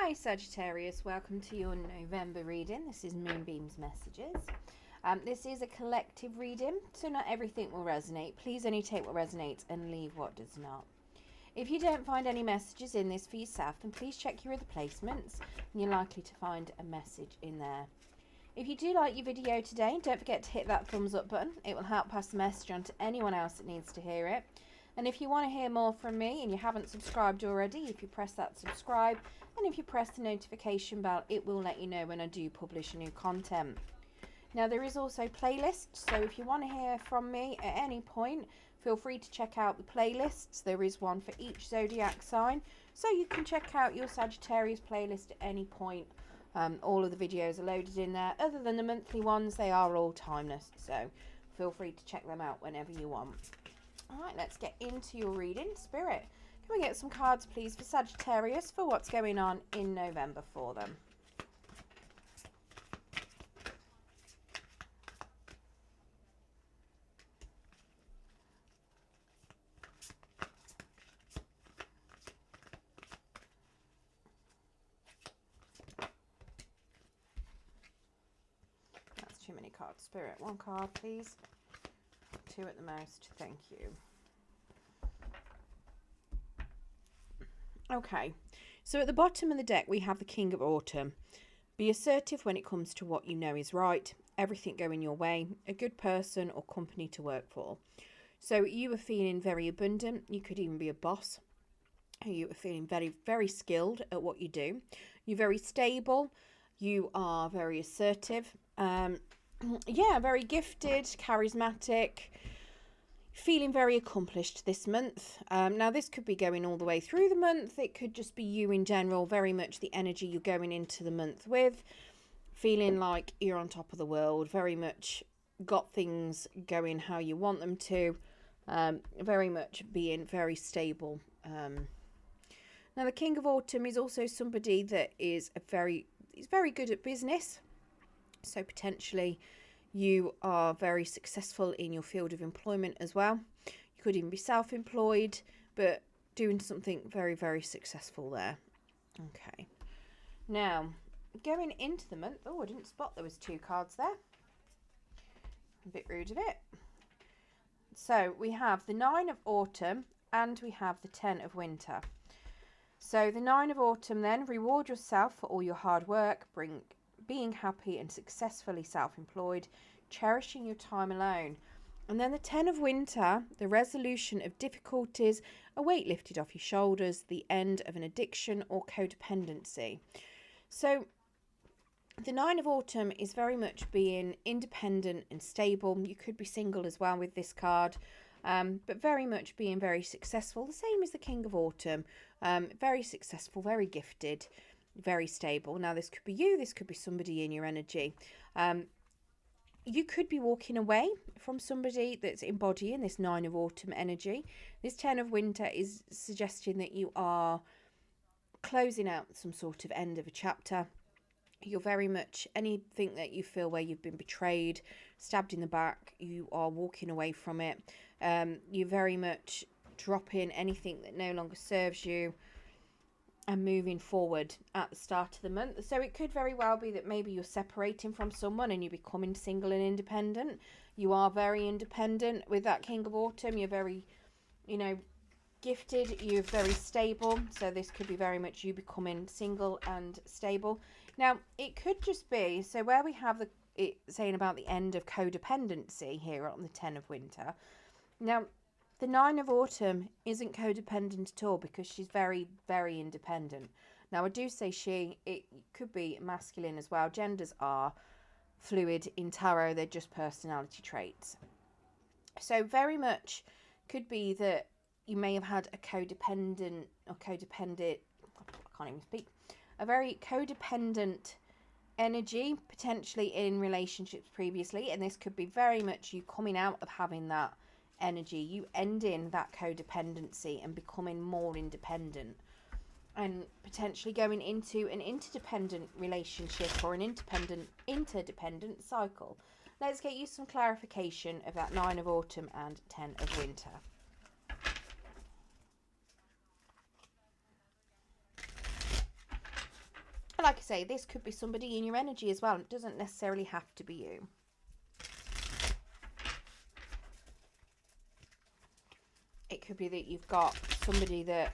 Hi Sagittarius, welcome to your November reading. This is Moonbeam's Messages. This is a collective reading, so not everything will resonate. Please only take what resonates and leave what does not. If you don't find any messages in this for yourself, then please check your other placements and you're likely to find a message in there. If you do like your video today, don't forget to hit that thumbs up button. It will help pass the message on to anyone else that needs to hear it. And if you want to hear more from me and you haven't subscribed already, if you press that subscribe and if you press the notification bell, it will let you know when I do publish new content. Now there is also playlists, so if you want to hear from me at any point, feel free to check out the playlists. There is one for each zodiac sign, so you can check out your Sagittarius playlist at any point. All of the videos are loaded in there. Other than the monthly ones, they are all timeless, so feel free to check them out whenever you want. Alright, let's get into your reading. Spirit, can we get some cards, please, for Sagittarius for what's going on in November for them? That's too many cards. Spirit, one card, please. Two at the most. Thank you. Okay, so at the bottom of the deck we have the King of Autumn. Be assertive when it comes to what you know is right. Everything going your way. A good person or company to work for. So you are feeling very abundant. You could even be a boss. You are feeling very, very skilled at what you do. You're very stable. You are very assertive. Yeah, very gifted, charismatic. Feeling very accomplished this month. Now this could be going all the way through the month. It could just be you in general, very much the energy you're going into the month with. Feeling like you're on top of the world, very much got things going how you want them to. Very much being very stable. Now the King of Autumn is also somebody that is very good at business. So potentially you are very successful in your field of employment as well. You could even be self-employed, but doing something very, very successful there. Okay. Now, going into the month. Oh, I didn't spot there was two cards there. A bit rude of it. So we have the 9 of Autumn and we have the 10 of Winter. So the 9 of Autumn then, reward yourself for all your hard work, being happy and successfully self-employed, cherishing your time alone. And then the 10 of Winter, the resolution of difficulties, a weight lifted off your shoulders, the end of an addiction or codependency. So the 9 of Autumn is very much being independent and stable. You could be single as well with this card, but very much being very successful. The same as the King of Autumn, very successful, very gifted, very stable. Now this could be you, this could be somebody in your energy. You could be walking away from somebody that's embodying this 9 of Autumn energy. This 10 of Winter is suggesting that you are closing out some sort of end of a chapter. You're very much anything that you feel where you've been betrayed, stabbed in the back, you are walking away from it. You're very much dropping anything that no longer serves you and moving forward at the start of the month. So it could very well be that maybe you're separating from someone and you're becoming single and independent. You are very independent with that King of Autumn. You're very, gifted. You're very stable. So this could be very much you becoming single and stable. Now, it could just be, so where we have it saying about the end of codependency here on the 10 of Winter. Now, the 9 of Autumn isn't codependent at all because she's very, very independent. Now, I do say she, it could be masculine as well. Genders are fluid in tarot. They're just personality traits. So very much could be that you may have had a codependent, I can't even speak, a very codependent energy potentially in relationships previously. And this could be very much you coming out of having that energy, you ending that codependency and becoming more independent and potentially going into an interdependent relationship or an interdependent cycle. Let's get you some clarification of that 9 of Autumn and 10 of Winter. like I say, this could be somebody in your energy as well. It doesn't necessarily have to be you. It could be that you've got somebody that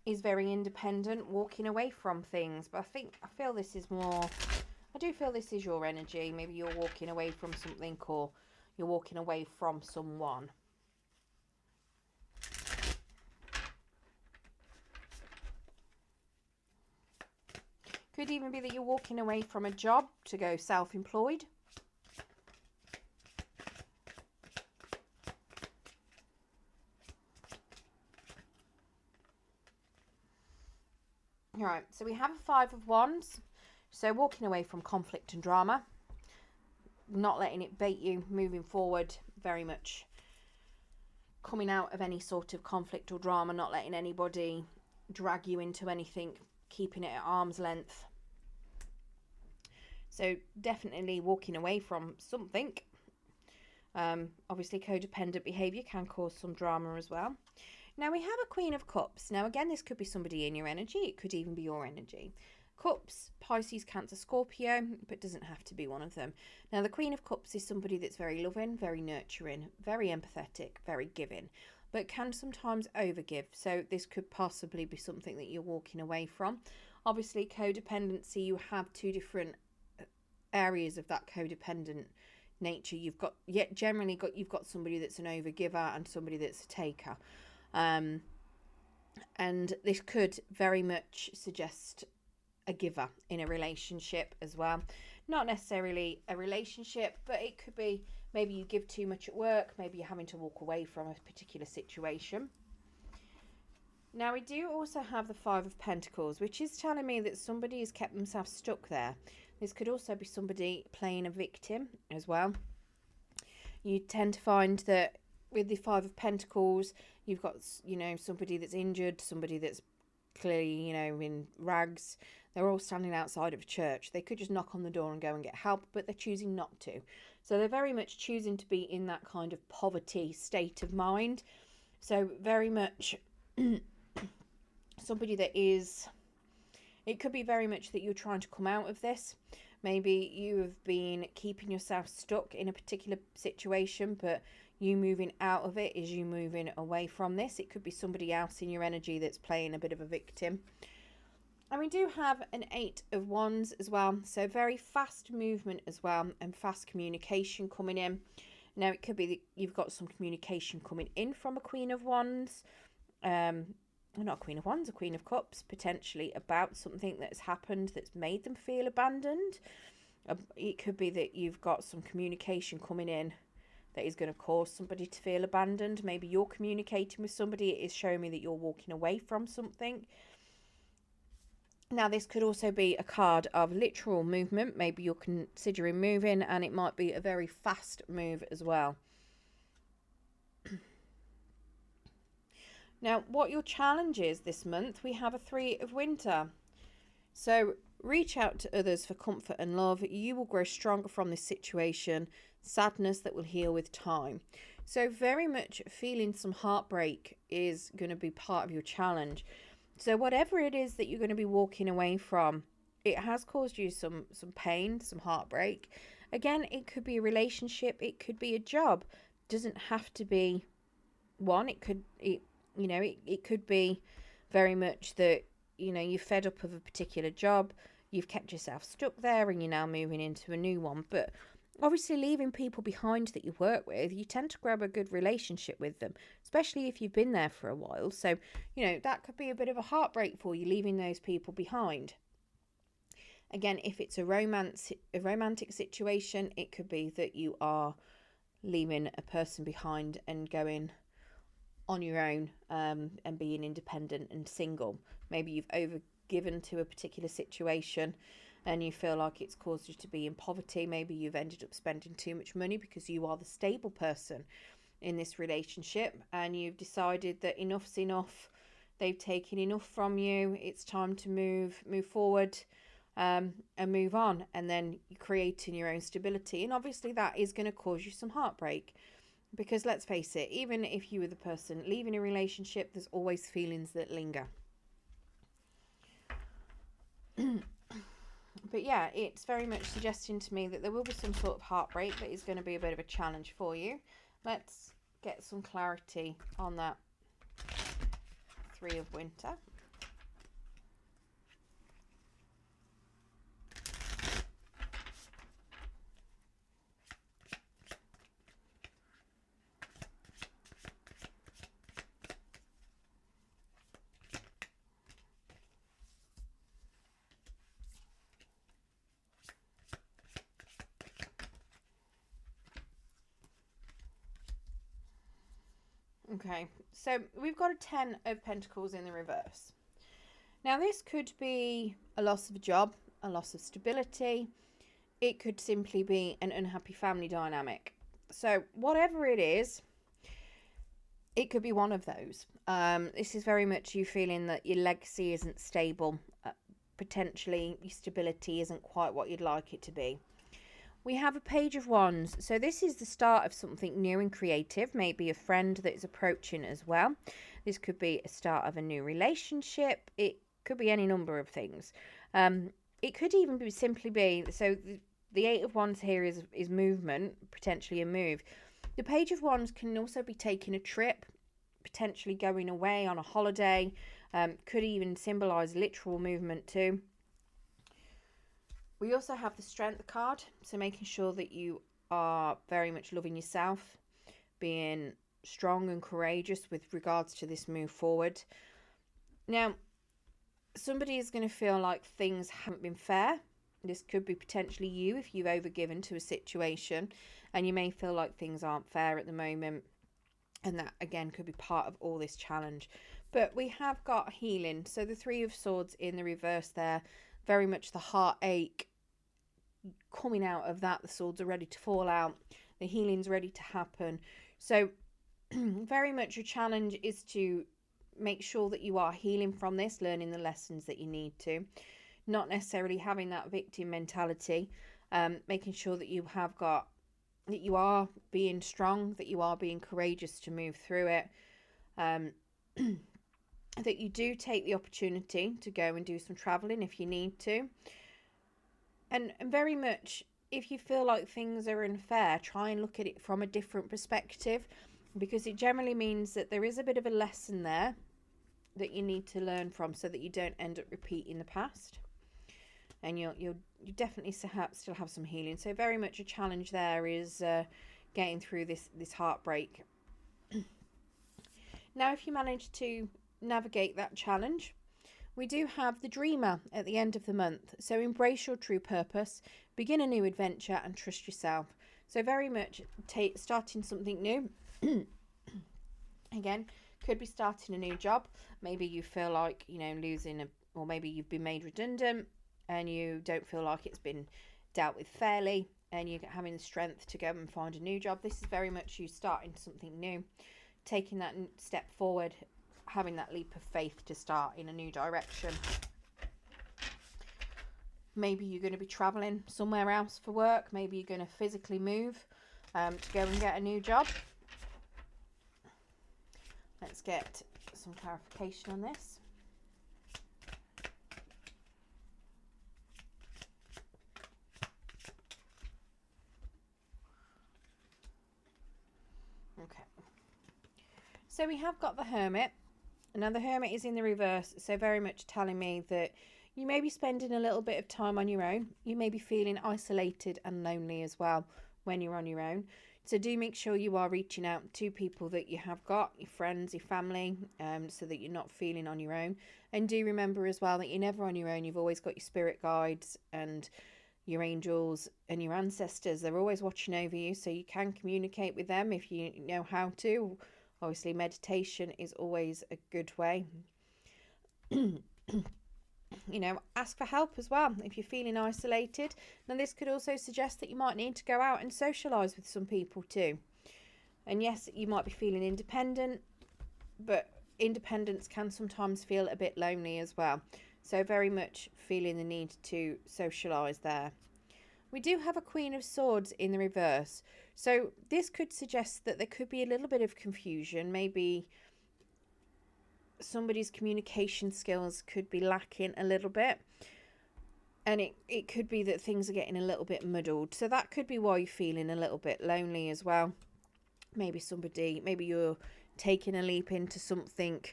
is very independent, walking away from things. But I feel this is more, I do feel this is your energy. Maybe you're walking away from something, or you're walking away from someone. Could even be that you're walking away from a job to go self-employed. Right, so we have a 5 of Wands. So walking away from conflict and drama, not letting it bait you, moving forward, very much coming out of any sort of conflict or drama, not letting anybody drag you into anything, keeping it at arm's length. So definitely walking away from something. Obviously codependent behaviour can cause some drama as well. Now we have a Queen of Cups. Now again, this could be somebody in your energy. It could even be your energy. Cups, Pisces, Cancer, Scorpio, but doesn't have to be one of them. Now the Queen of Cups is somebody that's very loving, very nurturing, very empathetic, very giving, but can sometimes overgive. So this could possibly be something that you're walking away from. Obviously codependency, you have two different areas of that codependent nature. You've got you've got somebody that's an overgiver and somebody that's a taker. And this could very much suggest a giver in a relationship as well. Not necessarily a relationship, but it could be maybe you give too much at work, maybe you're having to walk away from a particular situation. Now we do also have the 5 of Pentacles, which is telling me that somebody has kept themselves stuck there. This could also be somebody playing a victim as well. You tend to find that with the 5 of Pentacles, you've got, you know, somebody that's injured, somebody that's clearly, you know, in rags. They're all standing outside of a church. They could just knock on the door and go and get help, but they're choosing not to. So they're very much choosing to be in that kind of poverty state of mind. So very much somebody that is, it could be very much that you're trying to come out of this. Maybe you have been keeping yourself stuck in a particular situation, but you moving out of it is you moving away from this. It could be somebody else in your energy that's playing a bit of a victim. And we do have an 8 of Wands as well. So very fast movement as well, and fast communication coming in. Now it could be that you've got some communication coming in from a Queen of Wands. Not a Queen of Wands, a Queen of Cups, potentially about something that's happened that's made them feel abandoned. It could be that you've got some communication coming in that is going to cause somebody to feel abandoned. Maybe you're communicating with somebody. It is showing me that you're walking away from something. Now, this could also be a card of literal movement. Maybe you're considering moving, and it might be a very fast move as well. Now, what your challenge is this month, we have a 3 of Winter. So reach out to others for comfort and love. You will grow stronger from this situation. Sadness that will heal with time. So very much feeling some heartbreak is going to be part of your challenge. So whatever it is that you're going to be walking away from, it has caused you some pain, some heartbreak. Again, it could be a relationship, it could be a job. It doesn't have to be one. It could be very much that, you know, you're fed up of a particular job, you've kept yourself stuck there and you're now moving into a new one. But obviously leaving people behind that you work with, you tend to grab a good relationship with them, especially if you've been there for a while. So, you know, that could be a bit of a heartbreak for you, leaving those people behind. Again, if it's a romantic situation, it could be that you are leaving a person behind and going on your own, and being independent and single. Maybe you've overgiven to a particular situation and you feel like it's caused you to be in poverty. Maybe you've ended up spending too much money because you are the stable person in this relationship, and you've decided that enough's enough. They've taken enough from you. It's time to move forward, and move on. And then you're creating your own stability. And obviously that is going to cause you some heartbreak. Because let's face it, even if you were the person leaving a relationship, there's always feelings that linger. But yeah, it's very much suggesting to me that there will be some sort of heartbreak that is going to be a bit of a challenge for you. Let's get some clarity on that Three of Winter. Okay, so we've got a 10 of Pentacles in the reverse. Now, this could be a loss of a job, a loss of stability. It could simply be an unhappy family dynamic. So, whatever it is, it could be one of those. This is very much you feeling that your legacy isn't stable. Potentially, your stability isn't quite what you'd like it to be. We have a Page of Wands. So this is the start of something new and creative. Maybe a friend that is approaching as well. This could be a start of a new relationship. It could be any number of things. It could even be simply be, so the Eight of Wands here is movement, potentially a move. The Page of Wands can also be taking a trip, potentially going away on a holiday. Could even symbolize literal movement too. We also have the Strength card, so making sure that you are very much loving yourself, being strong and courageous with regards to this move forward. Now, somebody is going to feel like things haven't been fair. This could be potentially you if you've overgiven to a situation, and you may feel like things aren't fair at the moment. And that, again, could be part of all this challenge. But we have got healing. So the Three of Swords in the reverse there, very much the heartache coming out of that. The swords are ready to fall out. The healing's ready to happen. So very much your challenge is to make sure that you are healing from this, learning the lessons that you need to. Not necessarily having that victim mentality. Making sure that you have got, that you are being strong, that you are being courageous to move through it. That you do take the opportunity to go and do some traveling if you need to. And very much, if you feel like things are unfair, try and look at it from a different perspective, because it generally means that there is a bit of a lesson there that you need to learn from, so that you don't end up repeating the past. And you definitely still have some healing. So very much a challenge there is getting through this heartbreak. Now, if you manage to navigate that challenge, we do have the Dreamer at the end of the month. So embrace your true purpose, begin a new adventure, and trust yourself. So very much starting something new. Again, could be starting a new job. Maybe you feel like, or maybe you've been made redundant and you don't feel like it's been dealt with fairly, and you're having the strength to go and find a new job. This is very much you starting something new, taking that step forward, having that leap of faith to start in a new direction. Maybe you're going to be traveling somewhere else for work. Maybe you're going to physically move to go and get a new job. Let's get some clarification on this. Okay. So we have got the Hermit. Now the Hermit is in the reverse, so very much telling me that you may be spending a little bit of time on your own. You may be feeling isolated and lonely as well when you're on your own. So do make sure you are reaching out to people that you have got, your friends, your family, so that you're not feeling on your own. And do remember as well that you're never on your own. You've always got your spirit guides and your angels and your ancestors. They're always watching over you, so you can communicate with them if you know how to. Obviously, meditation is always a good way. Ask for help as well if you're feeling isolated. Now, this could also suggest that you might need to go out and socialise with some people too. And yes, you might be feeling independent, but independence can sometimes feel a bit lonely as well. So very much feeling the need to socialise there. We do have a Queen of Swords in the reverse. So this could suggest that there could be a little bit of confusion. Maybe somebody's communication skills could be lacking a little bit. And it could be that things are getting a little bit muddled. So that could be why you're feeling a little bit lonely as well. Maybe you're taking a leap into something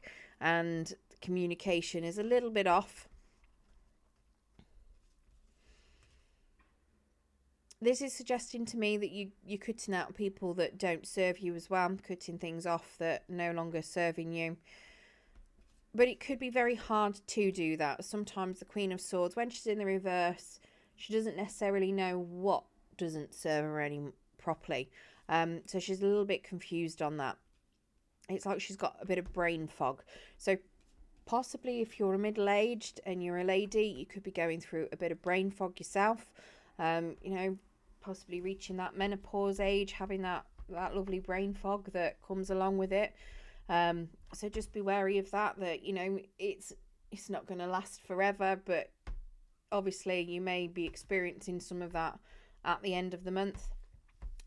and communication is a little bit off. This is suggesting to me that you're cutting out people that don't serve you as well, cutting things off that no longer serving you. But it could be very hard to do that. Sometimes the Queen of Swords, when she's in the reverse, she doesn't necessarily know what doesn't serve her any properly. So she's a little bit confused on that. It's like she's got a bit of brain fog. So possibly if you're middle-aged and you're a lady, you could be going through a bit of brain fog yourself. Possibly reaching that menopause age, having that lovely brain fog that comes along with it. So just be wary of that it's not going to last forever, but obviously you may be experiencing some of that at the end of the month.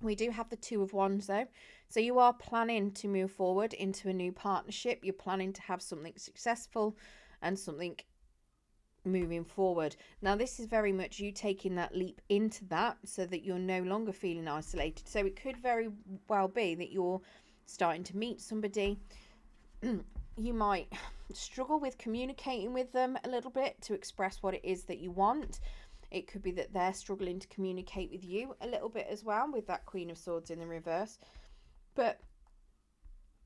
We do have the Two of Wands though. So you are planning to move forward into a new partnership. You're planning to have something successful and something moving forward. Now this is very much you taking that leap into that so that you're no longer feeling isolated. So it could very well be that you're starting to meet somebody. You might struggle with communicating with them a little bit to express what it is that you want. It could be that they're struggling to communicate with you a little bit as well, with that Queen of Swords in the reverse. But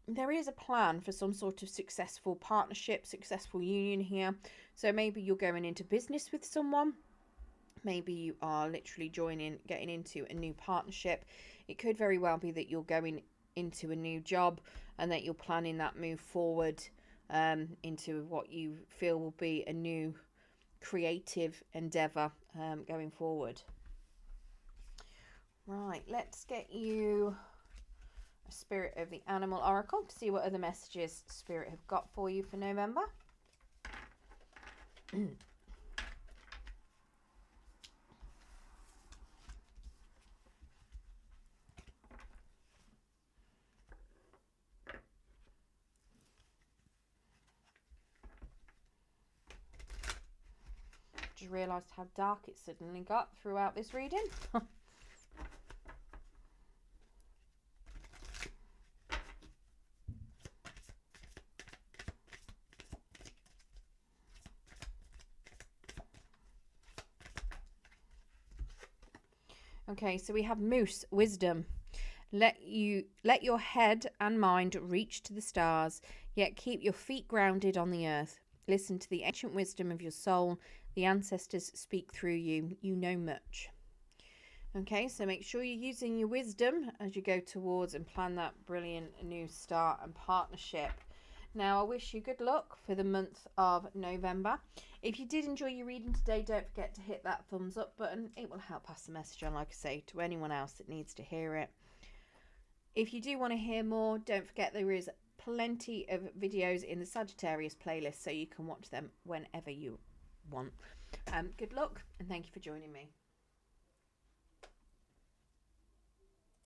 there is a plan for some sort of successful partnership, successful union here. So maybe you're going into business with someone. Maybe you are literally getting into a new partnership. It could very well be that you're going into a new job and that you're planning that move forward into what you feel will be a new creative endeavor going forward. Right, let's get you a Spirit of the Animal Oracle to see what other messages Spirit have got for you for November. Just realised how dark it suddenly got throughout this reading. Okay, so we have Moose, Wisdom. Let your head and mind reach to the stars, yet keep your feet grounded on the earth. Listen to the ancient wisdom of your soul. The ancestors speak through you. You know much. Okay, so make sure you're using your wisdom as you go towards and plan that brilliant new start and partnership. Now, I wish you good luck for the month of November. If you did enjoy your reading today, don't forget to hit that thumbs up button. It will help pass the message on, like I say, to anyone else that needs to hear it. If you do want to hear more, don't forget there is plenty of videos in the Sagittarius playlist, so you can watch them whenever you want. Good luck, and thank you for joining me.